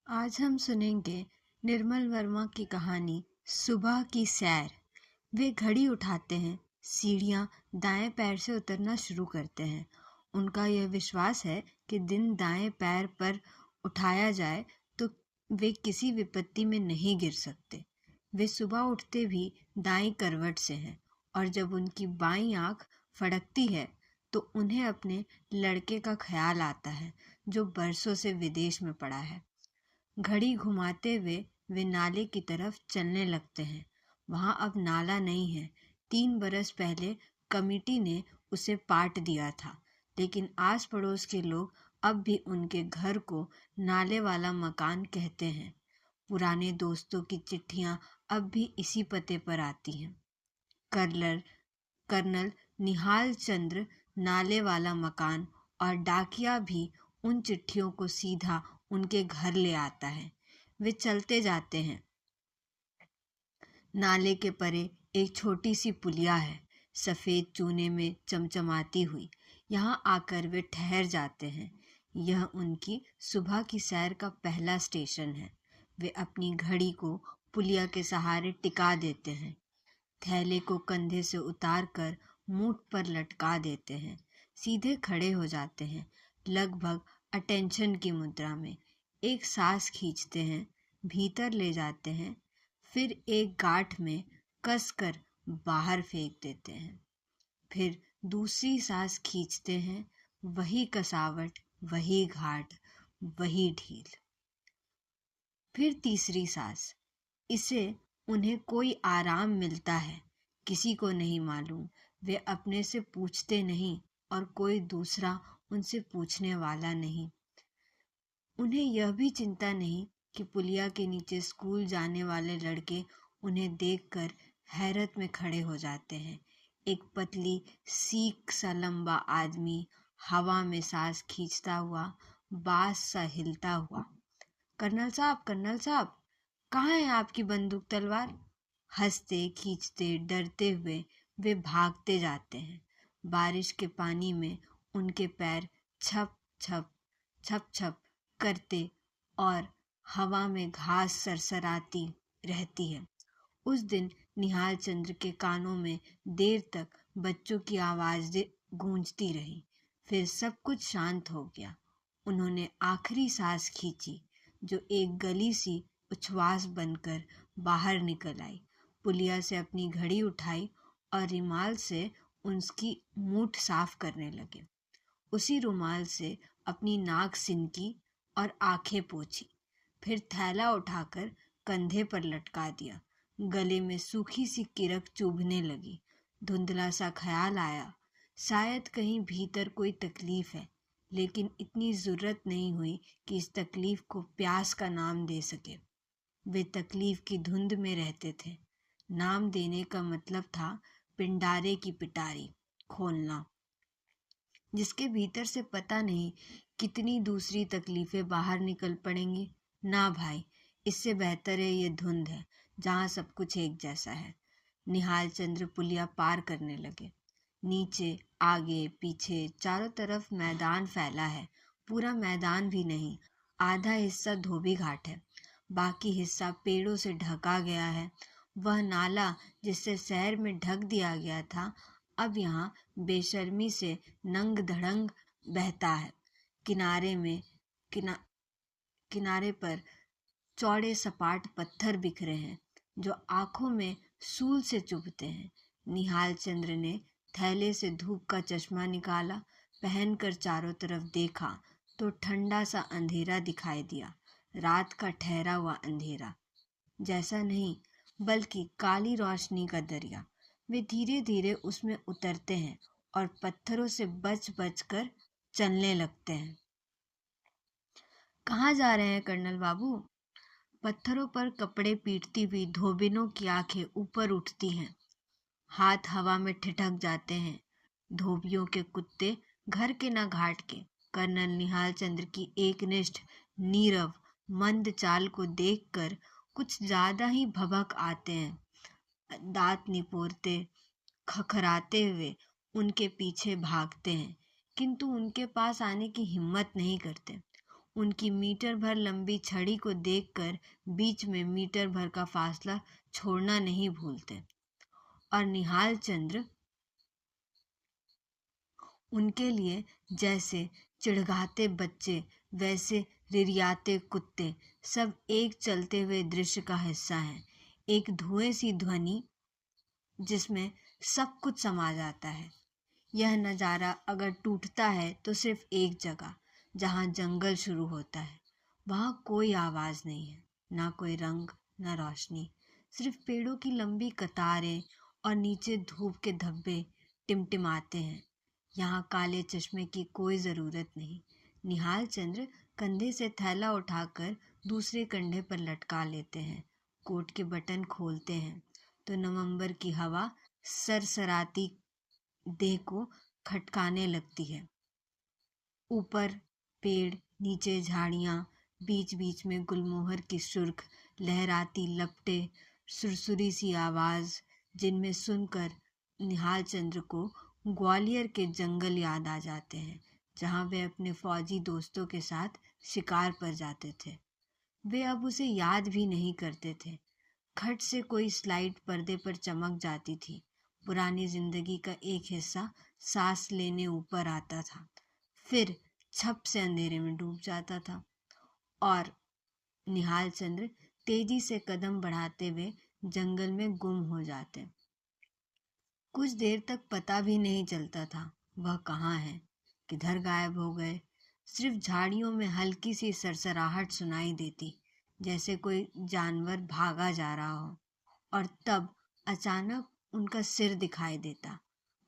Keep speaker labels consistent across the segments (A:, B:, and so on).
A: आज हम सुनेंगे निर्मल वर्मा की कहानी सुबह की सैर। वे घड़ी उठाते हैं, सीढ़ियाँ दाएं पैर से उतरना शुरू करते हैं। उनका यह विश्वास है कि दिन दाएं पैर पर उठाया जाए तो वे किसी विपत्ति में नहीं गिर सकते। वे सुबह उठते भी दाईं करवट से हैं और जब उनकी बाईं आंख फड़कती है तो उन्हें अपने लड़के का ख्याल आता है जो बरसों से विदेश में पड़ा है। घड़ी घुमाते हुए वे नाले की तरफ चलने लगते हैं। वहां अब नाला नहीं है। 3 बरस पहले कमिटी ने उसे पाट दिया था, लेकिन आस पड़ोस के लोग अब भी उनके घर को नाले वाला मकान कहते हैं। पुराने दोस्तों की चिट्ठियां अब भी इसी पते पर आती हैं। कर्नल कर्नल निहाल चंद्र नाले वाला मकान और डाकिया भी उन चिट्ठियों को सीधा उनके घर ले आता है। वे चलते जाते हैं। नाले के परे एक छोटी सी पुलिया है, सफेद चूने में चमचमाती हुई। यहाँ आकर वे ठहर जाते हैं। यह उनकी सुबह की सैर का पहला स्टेशन है। वे अपनी घड़ी को पुलिया के सहारे टिका देते हैं, थैले को कंधे से उतारकर मूठ पर लटका देते हैं, सीधे खड़े हो जाते हैं, लगभग अटेंशन की मुद्रा में। एक सांस खींचते हैं, भीतर ले जाते हैं, फिर एक गांठ में कसकर बाहर फेंक देते हैं। फिर दूसरी सांस खींचते हैं, वही कसावट, वही घाट, वही ढील। फिर तीसरी सांस। इसे उन्हें कोई आराम मिलता है, किसी को नहीं मालूम। वे अपने से पूछते नहीं और कोई दूसरा उनसे पूछने वाला नहीं। उन्हें यह भी चिंता नहीं कि पुलिया के नीचे स्कूल जाने वाले लड़के उन्हें देखकर हैरत में खड़े हो जाते हैं। एक पतली सीख सा लंबा आदमी हवा में सांस खींचता हुआ, बांस सा हिलता हुआ, कर्नल साहब, कर्नल साहब, कहाँ है आपकी बंदूक तलवार? हंसते खींचते डरते हुए वे भागते जाते हैं। बारिश के पानी में उनके पैर छप छप छप छप करते और हवा में घास सरसराती रहती है। उस दिन निहाल चंद्र के कानों में देर तक बच्चों की आवाज़ें गूंजती रही। फिर सब कुछ शांत हो गया। उन्होंने आखिरी सांस खींची, जो एक गली सी उच्छ्वास बनकर बाहर निकल आई। पुलिया से अपनी घड़ी उठाई और रुमाल से उसकी मूठ साफ करने लगे। उसी रुमाल से अपनी नाक सिनकी और आंखें पोंछी। फिर थैला उठाकर कंधे पर लटका दिया। गले में सूखी सी किरक चुभने लगी। धुंधला सा ख्याल आया, शायद कहीं भीतर कोई तकलीफ है, लेकिन इतनी जरूरत नहीं हुई कि इस तकलीफ को प्यास का नाम दे सके। वे तकलीफ की धुंध में रहते थे। नाम देने का मतलब था पिंडारे की पिटारी खोलना, जिसके भीतर से पता नहीं कितनी दूसरी तकलीफें बाहर निकल पड़ेंगी। ना भाई, इससे बेहतर है ये धुंध है जहाँ सब कुछ एक जैसा है। निहाल चंद्र पुलिया पार करने लगे। नीचे, आगे, पीछे, चारों तरफ मैदान फैला है। पूरा मैदान भी नहीं, आधा हिस्सा धोबी घाट है, बाकी हिस्सा पेड़ों से ढका गया है। वह नाला जिससे शहर में ढक दिया गया था, अब यहाँ बेशर्मी से नंग धड़ंग बहता है। किनारे में किना, किनारे पर चौड़े सपाट पत्थर बिखरे हैं जो आंखों में सूल से चुभते हैं। निहाल चंद्र ने थैले से धूप का चश्मा निकाला, पहनकर चारों तरफ देखा तो ठंडा सा अंधेरा दिखाई दिया। रात का ठहरा हुआ अंधेरा जैसा नहीं, बल्कि काली रोशनी का दरिया। वे धीरे धीरे उसमें उतरते हैं और पत्थरों से बच बच कर चलने लगते हैं। कहाँ जा रहे हैं कर्नल बाबू? पत्थरों पर कपड़े पीटती हुई धोबिनों की आंखें ऊपर उठती हैं, हाथ हवा में ठिठक जाते हैं। धोबियों के कुत्ते घर के न घाट के। कर्नल निहाल चंद्र की एकनिष्ठ, नीरव, मंद चाल को देखकर कुछ ज्यादा ही भभक आते हैं। दांत निपोरते, खखराते हुए उनके पीछे भागते हैं, किंतु उनके पास आने की हिम्मत नहीं करते। उनकी मीटर भर लंबी छड़ी को देखकर बीच में मीटर भर का फासला छोड़ना नहीं भूलते। और निहाल चंद्र उनके लिए जैसे चिढ़ाते बच्चे वैसे रिरियाते कुत्ते सब एक चलते हुए दृश्य का हिस्सा हैं। एक धुएं सी ध्वनि जिसमें सब कुछ समा जाता है। यह नज़ारा अगर टूटता है तो सिर्फ एक जगह, जहाँ जंगल शुरू होता है। वहाँ कोई आवाज़ नहीं है, ना कोई रंग, ना रोशनी, सिर्फ पेड़ों की लंबी कतारें और नीचे धूप के धब्बे टिमटिमाते हैं। यहाँ काले चश्मे की कोई ज़रूरत नहीं। निहाल चंद्र कंधे से थैला उठाकर दूसरे कंधे पर लटका लेते हैं। कोट के बटन खोलते हैं तो नवंबर की हवा सरसराती देह को खटकाने लगती है। ऊपर पेड़, नीचे झाड़ियाँ, बीच बीच में गुलमोहर की सुर्ख लहराती लपटें, सुरसुरी सी आवाज़, जिनमें सुनकर निहाल चंद्र को ग्वालियर के जंगल याद आ जाते हैं, जहाँ वे अपने फौजी दोस्तों के साथ शिकार पर जाते थे। वे अब उसे याद भी नहीं करते थे। खट से कोई स्लाइड पर्दे पर चमक जाती थी। पुरानी जिंदगी का एक हिस्सा सांस लेने ऊपर आता था, फिर छप से अंधेरे में डूब जाता था। और निहाल चंद्र तेजी से कदम बढ़ाते हुए जंगल में गुम हो जाते। कुछ देर तक पता भी नहीं चलता था वह कहाँ है, किधर गायब हो गए। सिर्फ झाड़ियों में हल्की सी सरसराहट सुनाई देती, जैसे कोई जानवर भागा जा रहा हो। और तब अचानक उनका सिर दिखाई देता,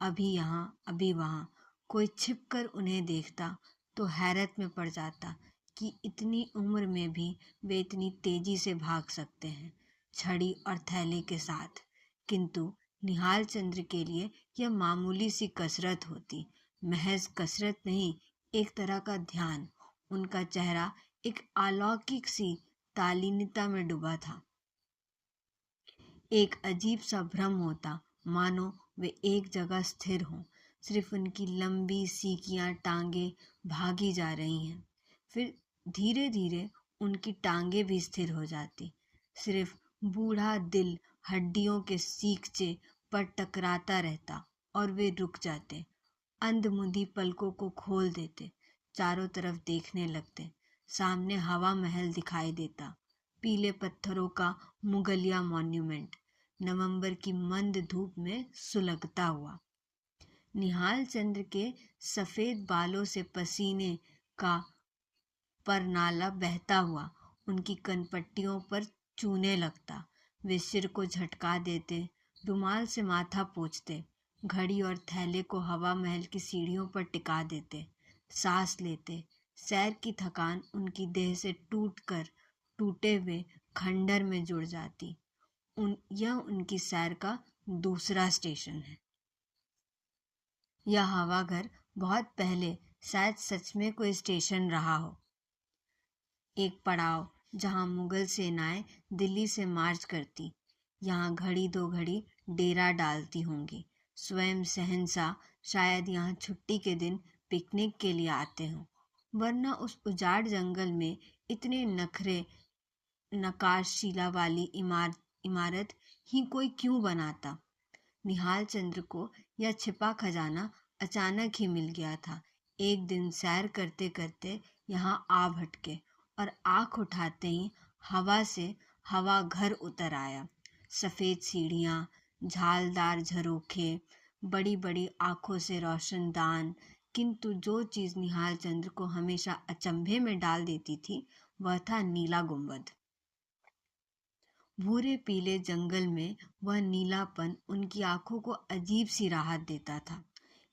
A: अभी यहाँ अभी वहाँ। कोई छिपकर उन्हें देखता तो हैरत में पड़ जाता कि इतनी उम्र में भी वे इतनी तेजी से भाग सकते हैं, छड़ी और थैले के साथ। किंतु निहाल चंद्र के लिए यह मामूली सी कसरत होती, महज कसरत नहीं, एक तरह का ध्यान। उनका चेहरा एक अलौकिक सी तालीनता में डूबा था। एक अजीब सा भ्रम होता, मानो वे एक जगह स्थिर हों, सिर्फ उनकी लंबी सीकियां टांगे भागी जा रही हैं। फिर धीरे धीरे उनकी टांगे भी स्थिर हो जाती, सिर्फ बूढ़ा दिल हड्डियों के सीखचे पर टकराता रहता और वे रुक जाते, अंधमुंधी पलकों को खोल देते, चारों तरफ देखने लगते। सामने हवा महल दिखाई देता, पीले पत्थरों का मुगलिया मॉन्यूमेंट, नवंबर की मंद धूप में सुलगता हुआ। निहाल चंद्र के सफेद बालों से पसीने का परनाला बहता हुआ उनकी कनपट्टियों पर चूने लगता। वे सिर को झटका देते, रुमाल से माथा पोंछते, घड़ी और थैले को हवा महल की सीढ़ियों पर टिका देते, सांस लेते। सैर की थकान उनकी देह से टूटे हुए खंडर में जुड़ जाती। यह उनकी सैर का दूसरा स्टेशन है। यह हवाघर बहुत पहले शायद सच में कोई स्टेशन रहा हो, एक पड़ाव जहां मुगल सेनाएं दिल्ली से मार्च करती। यहाँ घड़ी दो घड़ी डेरा डालती होंगी। स्वयं शहंशाह शायद यहाँ छुट्टी के दिन पिकनिक के लिए आते हों, वरना उस उजाड़ जंगल में इतने नखरे नकाशशिला वाली इमारत ही कोई क्यों बनाता। निहाल चंद्र को यह छिपा खजाना अचानक ही मिल गया था। एक दिन सैर करते करते यहाँ आ भटके और आँख उठाते ही हवा से हवा घर उतर आया। सफ़ेद सीढ़ियाँ, झालदार झरोखे, बड़ी बड़ी आँखों से रोशनदान। किंतु जो चीज़ निहाल चंद्र को हमेशा अचंभे में डाल देती थी वह था नीला गुंबद। भूरे पीले जंगल में वह नीलापन उनकी आंखों को अजीब सी राहत देता था,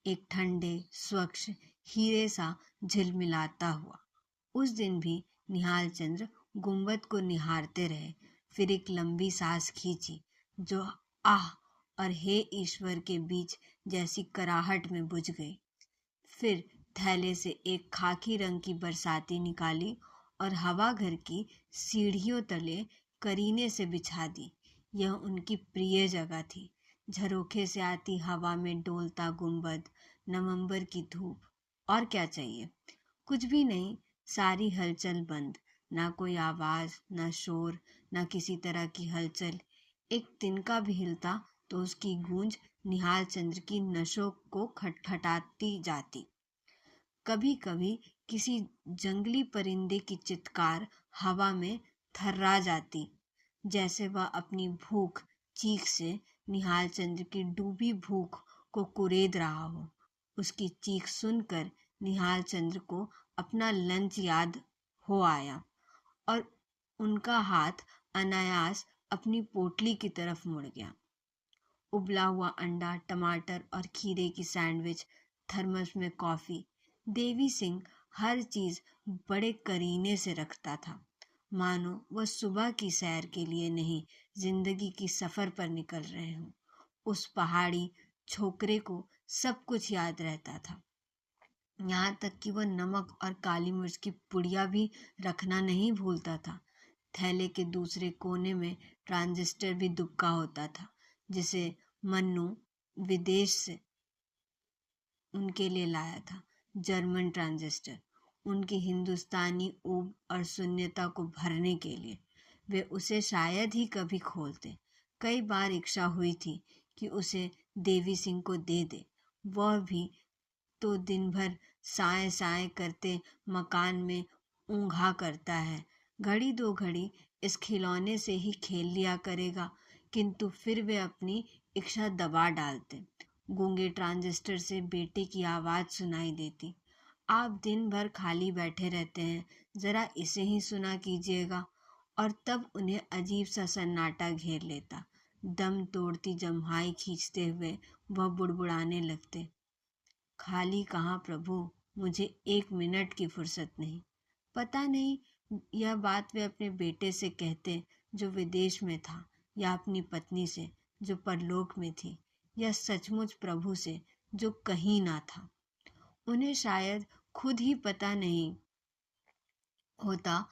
A: एक ठंडे स्वच्छ हीरे सा झिलमिलाता हुआ। उस दिन भी निहाल चंद्र गुंबद को निहारते रहे, फिर एक लंबी सांस खींची जो आह और हे ईश्वर के बीच जैसी कराहट में बुझ गई। फिर थैले से एक खाकी रंग की बरसाती निकाली और हवा घर की सीढ़ियों तले करीने से बिछा दी। यह उनकी प्रिय जगह थी। झरोखे से आती हवा में डोलता गुंबद, नवंबर की धूप, और क्या चाहिए। कुछ भी नहीं, सारी हलचल बंद, ना कोई आवाज, ना शोर, ना किसी तरह की हलचल। एक तिनका भी हिलता तो उसकी गूंज निहाल चंद्र की नसों को खटखटाती जाती। कभी कभी किसी जंगली परिंदे की चित्कार हवा में थर्रा जाती, जैसे वह अपनी भूख चीख से निहाल चंद्र की डूबी भूख को कुरेद रहा हो। उसकी चीख सुनकर निहाल चंद्र को अपना लंच याद हो आया और उनका हाथ अनायास अपनी पोटली की तरफ मुड़ गया। उबला हुआ अंडा, टमाटर और खीरे की सैंडविच, थर्मस में कॉफी। देवी सिंह हर चीज बड़े करीने से रखता था, मानो वह सुबह की सैर के लिए नहीं, जिंदगी की सफर पर निकल रहे हों। उस पहाड़ी छोकरे को सब कुछ याद रहता था, यहाँ तक कि वह नमक और काली मिर्च की पुड़िया भी रखना नहीं भूलता था। थैले के दूसरे कोने में ट्रांजिस्टर भी दुबका होता था, जिसे मन्नू विदेश से उनके लिए लाया था। जर्मन ट्रांजिस्टर, उनकी हिंदुस्तानी ऊब और शून्यता को भरने के लिए। वे उसे शायद ही कभी खोलते। कई बार इच्छा हुई थी कि उसे देवी सिंह को दे दे, वह भी तो दिन भर साए साए करते मकान में ऊंघा करता है। घड़ी दो घड़ी इस खिलौने से ही खेल लिया करेगा, किंतु फिर वे अपनी इच्छा दबा डालते। गूंगे ट्रांजिस्टर से बेटे की आवाज सुनाई देती, आप दिन भर खाली बैठे रहते हैं, जरा इसे ही सुना कीजिएगा। और तब उन्हें अजीब सा सन्नाटा घेर लेता। दम तोड़ती जम्हाई खींचते हुए वह बुड़बुड़ाने लगते, खाली कहाँ प्रभु, मुझे 1 मिनट की फुर्सत नहीं। पता नहीं यह बात वे अपने बेटे से कहते जो विदेश में था, या अपनी पत्नी से जो परलोक में थी, या सचमुच प्रभु से जो कहीं ना था। उन्हें शायद खुद ही पता नहीं होता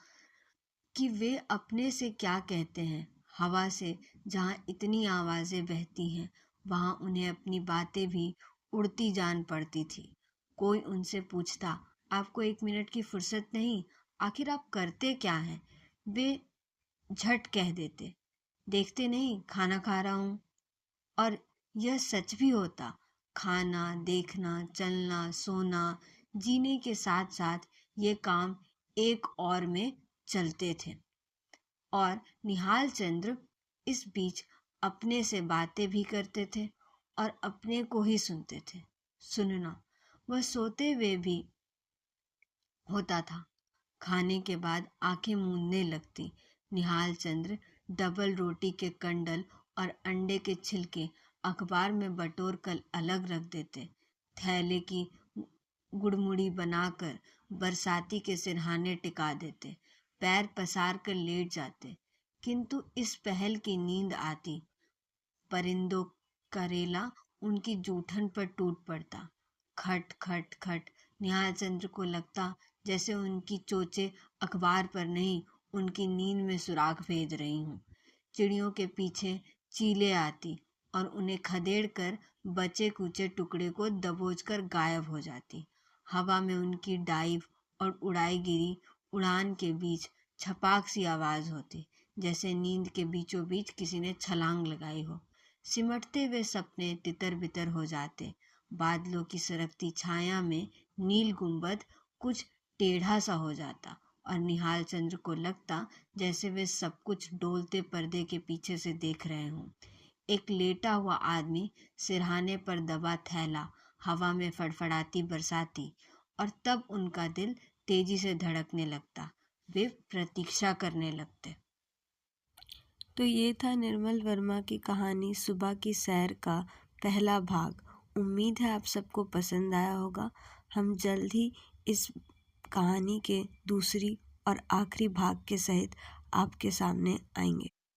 A: कि वे अपने से क्या कहते हैं। हवा से जहाँ इतनी आवाजें बहती हैं, वहाँ उन्हें अपनी बातें भी उड़ती जान पड़ती थी। कोई उनसे पूछता, आपको 1 मिनट की फुर्सत नहीं, आखिर आप करते क्या हैं? वे झट कह देते, देखते नहीं खाना खा रहा हूँ। और यह सच भी होता। खाना, देखना, चलना, सोना, जीने के साथ साथ ये काम एक और में चलते थे। और निहाल चंद्र इस बीच अपने से बातें भी करते थे और अपने को ही सुनते थे। सुनना वह सोते हुए भी होता था। खाने के बाद आंखें मूंदने लगती। निहाल चंद्र डबल रोटी के कंडल और अंडे के छिलके अखबार में बटोर कर अलग रख देते। थैले की गुड़मुड़ी बनाकर बरसाती के सिरहाने टिका देते। पैर पसार कर लेट जाते। किंतु इस पहल की नींद आती, परिंदों करेला उनकी जूठन पर टूट पड़ता। खट खट खट। निहाल चंद्र को लगता जैसे उनकी चोंचें अखबार पर नहीं, उनकी नींद में सुराख भेज रही हूँ। चिड़ियों के पीछे चीलें आती और उन्हें खदेड़ कर बचे कुचे टुकड़े को दबोचकर गायब हो जाती। हवा में उनकी डाइव और उड़ाई गिरी उड़ान के बीच छपाक सी आवाज होती, जैसे नींद के बीचों बीच किसी ने छलांग लगाई हो। सिमटते हुए सपने तितर बितर हो जाते। बादलों की सरकती छाया में नील गुंबद कुछ टेढ़ा सा हो जाता और निहाल चंद्र को लगता जैसे वे सब कुछ डोलते पर्दे के पीछे से देख रहे हों। एक लेटा हुआ आदमी, सिरहाने पर दबा थैला, हवा में फड़फड़ाती बरसाती। और तब उनका दिल तेजी से धड़कने लगता। वे प्रतीक्षा करने लगते।
B: तो ये था निर्मल वर्मा की कहानी सुबह की सैर का पहला भाग। उम्मीद है आप सबको पसंद आया होगा। हम जल्द ही इस कहानी के दूसरी और आखिरी भाग के सहित आपके सामने आएंगे।